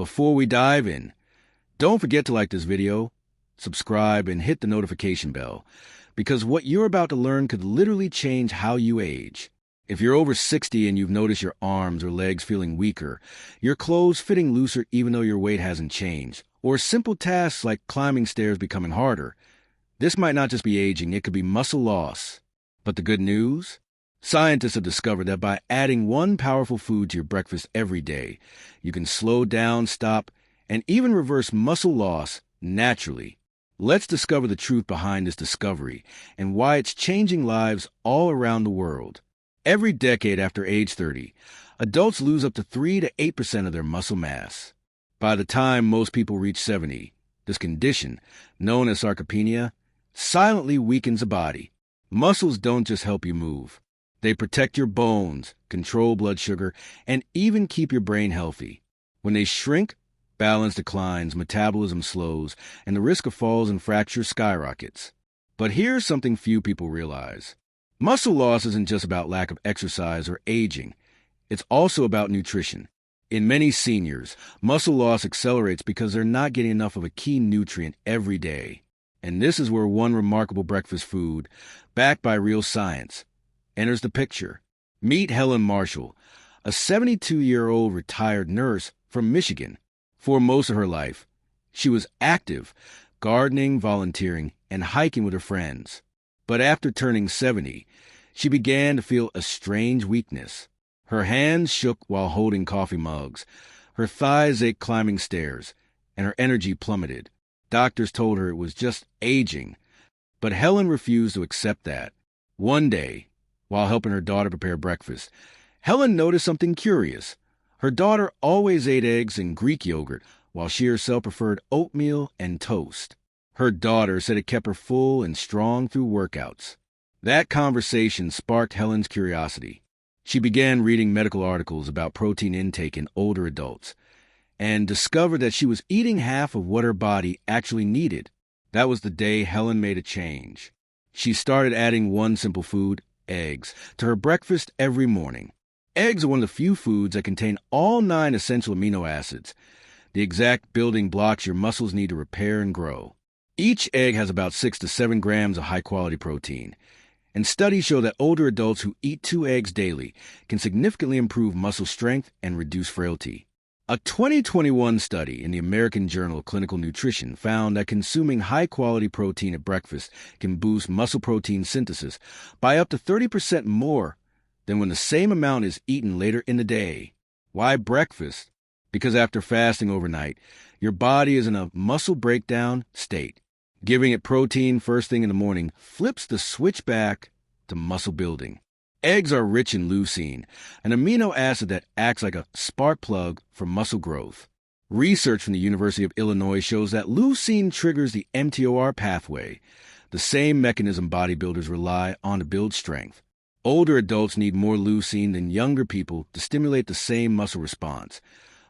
Before we dive in, don't forget to like this video, subscribe, and hit the notification bell, because what you're about to learn could literally change how you age. If you're over 60 and you've noticed your arms or legs feeling weaker, your clothes fitting looser even though your weight hasn't changed, or simple tasks like climbing stairs becoming harder, this might not just be aging, it could be muscle loss. But the good news? Scientists have discovered that by adding one powerful food to your breakfast every day, you can slow down, stop, and even reverse muscle loss naturally. Let's discover the truth behind this discovery and why it's changing lives all around the world. Every decade after age 30, adults lose up to 3 to 8% of their muscle mass. By the time most people reach 70, this condition, known as sarcopenia, silently weakens the body. Muscles don't just help you move. They protect your bones, control blood sugar, and even keep your brain healthy. When they shrink, balance declines, metabolism slows, and the risk of falls and fractures skyrockets. But here's something few people realize. Muscle loss isn't just about lack of exercise or aging. It's also about nutrition. In many seniors, muscle loss accelerates because they're not getting enough of a key nutrient every day. And this is where one remarkable breakfast food, backed by real science, enters the picture. Meet Helen Marshall, a 72-year-old retired nurse from Michigan. For most of her life, she was active, gardening, volunteering, and hiking with her friends. But after turning 70, she began to feel a strange weakness. Her hands shook while holding coffee mugs, her thighs ached climbing stairs, and her energy plummeted. Doctors told her it was just aging, but Helen refused to accept that. One day, while helping her daughter prepare breakfast, Helen noticed something curious. Her daughter always ate eggs and Greek yogurt, while she herself preferred oatmeal and toast. Her daughter said it kept her full and strong through workouts. That conversation sparked Helen's curiosity. She began reading medical articles about protein intake in older adults and discovered that she was eating half of what her body actually needed. That was the day Helen made a change. She started adding one simple food, eggs, to her breakfast every morning. Eggs are one of the few foods that contain all 9 essential amino acids, the exact building blocks your muscles need to repair and grow. Each egg has about 6 to 7 grams of high-quality protein, and studies show that older adults who eat 2 eggs daily can significantly improve muscle strength and reduce frailty. A 2021 study in the American Journal of Clinical Nutrition found that consuming high-quality protein at breakfast can boost muscle protein synthesis by up to 30% more than when the same amount is eaten later in the day. Why breakfast? Because after fasting overnight, your body is in a muscle breakdown state. Giving it protein first thing in the morning flips the switch back to muscle building. Eggs are rich in leucine, an amino acid that acts like a spark plug for muscle growth. Research from the University of Illinois shows that leucine triggers the mTOR pathway, the same mechanism bodybuilders rely on to build strength. Older adults need more leucine than younger people to stimulate the same muscle response,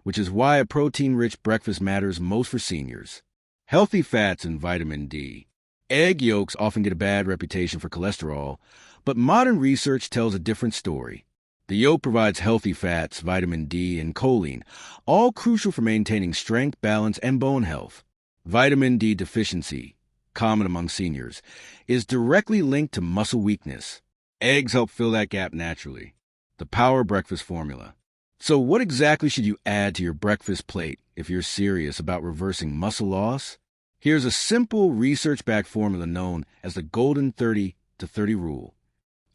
which is why a protein-rich breakfast matters most for seniors. Healthy fats and vitamin D. Egg yolks often get a bad reputation for cholesterol, but modern research tells a different story. The yolk provides healthy fats, vitamin D, and choline, all crucial for maintaining strength, balance, and bone health. Vitamin D deficiency, common among seniors, is directly linked to muscle weakness. Eggs help fill that gap naturally. The Power Breakfast Formula. So what exactly should you add to your breakfast plate if you're serious about reversing muscle loss? Here's a simple research-backed formula known as the Golden 30 to 30 Rule.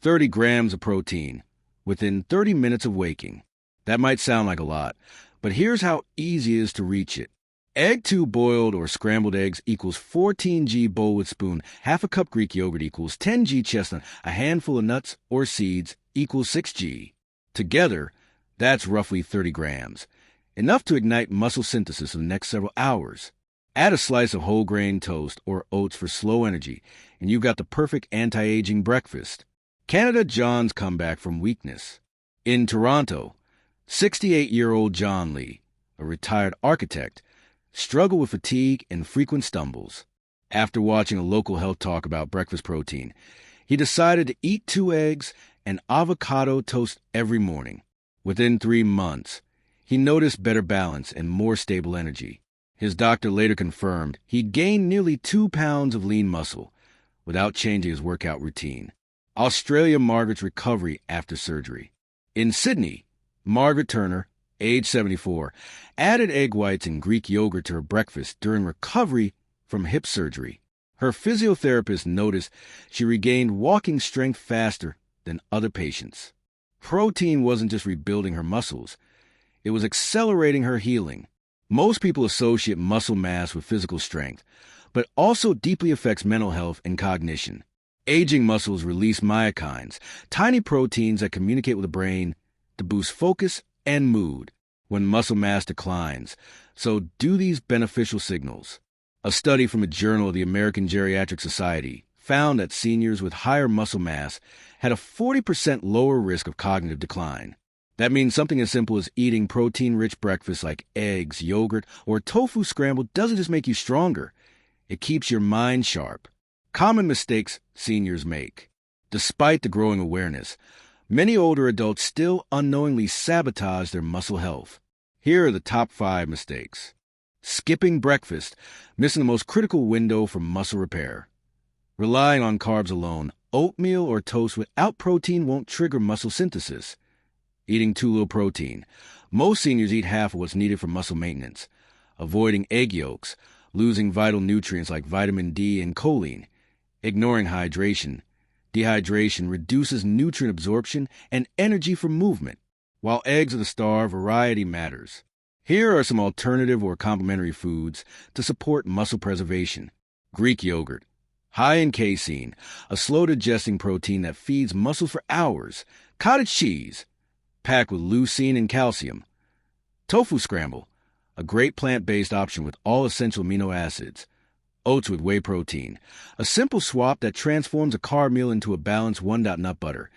30 grams of protein within 30 minutes of waking. That might sound like a lot, but here's how easy it is to reach it. Egg 2 boiled or scrambled eggs equals 14 g bowl with spoon, half a cup Greek yogurt equals 10 g chestnut, a handful of nuts or seeds equals 6 g. Together, that's roughly 30 grams, enough to ignite muscle synthesis in the next several hours. Add a slice of whole grain toast or oats for slow energy, and you've got the perfect anti-aging breakfast. Canada John's comeback from weakness. In Toronto, 68-year-old John Lee, a retired architect, struggled with fatigue and frequent stumbles. After watching a local health talk about breakfast protein, he decided to eat 2 eggs and avocado toast every morning. Within 3 months, He noticed better balance and more stable energy. His doctor later confirmed he'd gained nearly 2 pounds of lean muscle without changing his workout routine. Australia Margaret's recovery after surgery. In Sydney, Margaret Turner, age 74, added egg whites and Greek yogurt to her breakfast during recovery from hip surgery. Her physiotherapist noticed she regained walking strength faster than other patients. Protein wasn't just rebuilding her muscles, it was accelerating her healing. Most people associate muscle mass with physical strength, but also deeply affects mental health and cognition. Aging muscles release myokines, tiny proteins that communicate with the brain to boost focus and mood when muscle mass declines. So do these beneficial signals. A study from a journal of the American Geriatric Society found that seniors with higher muscle mass had a 40% lower risk of cognitive decline. That means something as simple as eating protein-rich breakfasts like eggs, yogurt, or tofu scrambled doesn't just make you stronger. It keeps your mind sharp. Common mistakes seniors make. Despite the growing awareness, many older adults still unknowingly sabotage their muscle health. Here are the top 5 mistakes. Skipping breakfast, missing the most critical window for muscle repair. Relying on carbs alone, oatmeal or toast without protein won't trigger muscle synthesis. Eating too little protein. Most seniors eat half of what's needed for muscle maintenance. Avoiding egg yolks, losing vital nutrients like vitamin D and choline. Ignoring hydration. Dehydration reduces nutrient absorption and energy for movement. While eggs are the star, variety matters. Here are some alternative or complementary foods to support muscle preservation. Greek yogurt. High in casein, a slow-digesting protein that feeds muscles for hours. Cottage cheese, packed with leucine and calcium. Tofu scramble, a great plant-based option with all essential amino acids. Oats with whey protein, a simple swap that transforms a carb meal into a balanced 1-dot nut butter,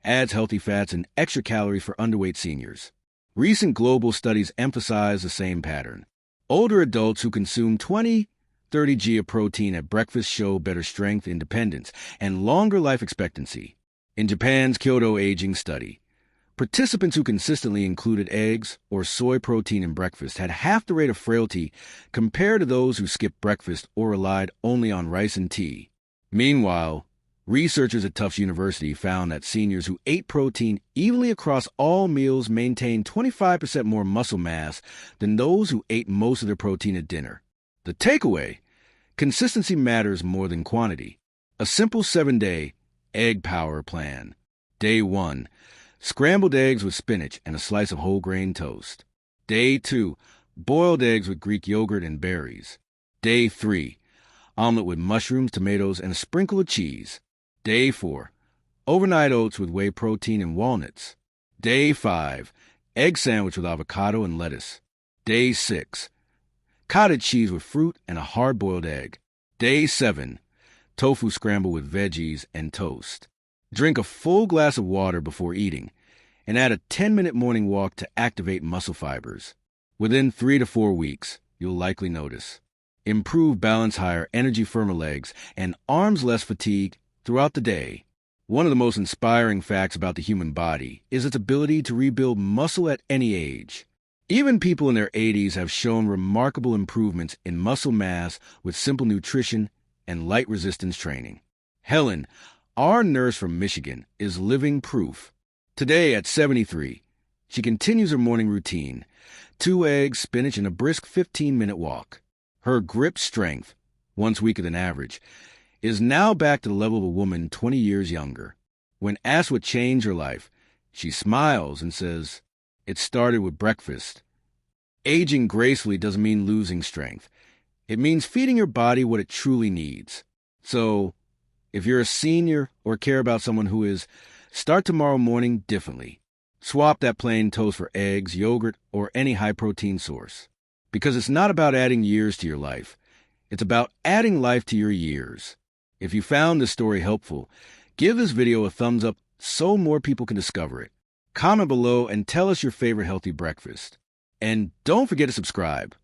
adds healthy fats and extra calories for underweight seniors. Recent global studies emphasize the same pattern. Older adults who consume 20-30 g of protein at breakfast show better strength, independence, and longer life expectancy. In Japan's Kyoto Aging Study, participants who consistently included eggs or soy protein in breakfast had half the rate of frailty compared to those who skipped breakfast or relied only on rice and tea. Meanwhile, researchers at Tufts University found that seniors who ate protein evenly across all meals maintained 25% more muscle mass than those who ate most of their protein at dinner. The takeaway: consistency matters more than quantity. A simple 7-day egg power plan. Day 1. Scrambled eggs with spinach and a slice of whole grain toast. Day 2. Boiled eggs with Greek yogurt and berries. Day 3. Omelet with mushrooms, tomatoes, and a sprinkle of cheese. Day 4. Overnight oats with whey protein and walnuts. Day 5. Egg sandwich with avocado and lettuce. Day 6. Cottage cheese with fruit and a hard-boiled egg. Day 7. Tofu scramble with veggies and toast. Drink a full glass of water before eating, and add a 10-minute morning walk to activate muscle fibers. Within 3 to 4 weeks, you'll likely notice improved balance, higher energy, firmer legs, and arms less fatigue throughout the day. One of the most inspiring facts about the human body is its ability to rebuild muscle at any age. Even people in their 80s have shown remarkable improvements in muscle mass with simple nutrition and light resistance training. Helen, our nurse from Michigan, is living proof. Today at 73, she continues her morning routine: 2 eggs, spinach, and a brisk 15-minute walk. Her grip strength, once weaker than average, is now back to the level of a woman 20 years younger. When asked what changed her life, she smiles and says, "It started with breakfast." Aging gracefully doesn't mean losing strength. It means feeding your body what it truly needs. So, if you're a senior or care about someone who is, start tomorrow morning differently. Swap that plain toast for eggs, yogurt, or any high-protein source. Because it's not about adding years to your life. It's about adding life to your years. If you found this story helpful, give this video a thumbs up so more people can discover it. Comment below and tell us your favorite healthy breakfast. And don't forget to subscribe,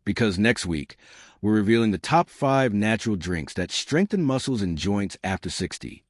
because next week, we're revealing the top 5 natural drinks that strengthen muscles and joints after 60.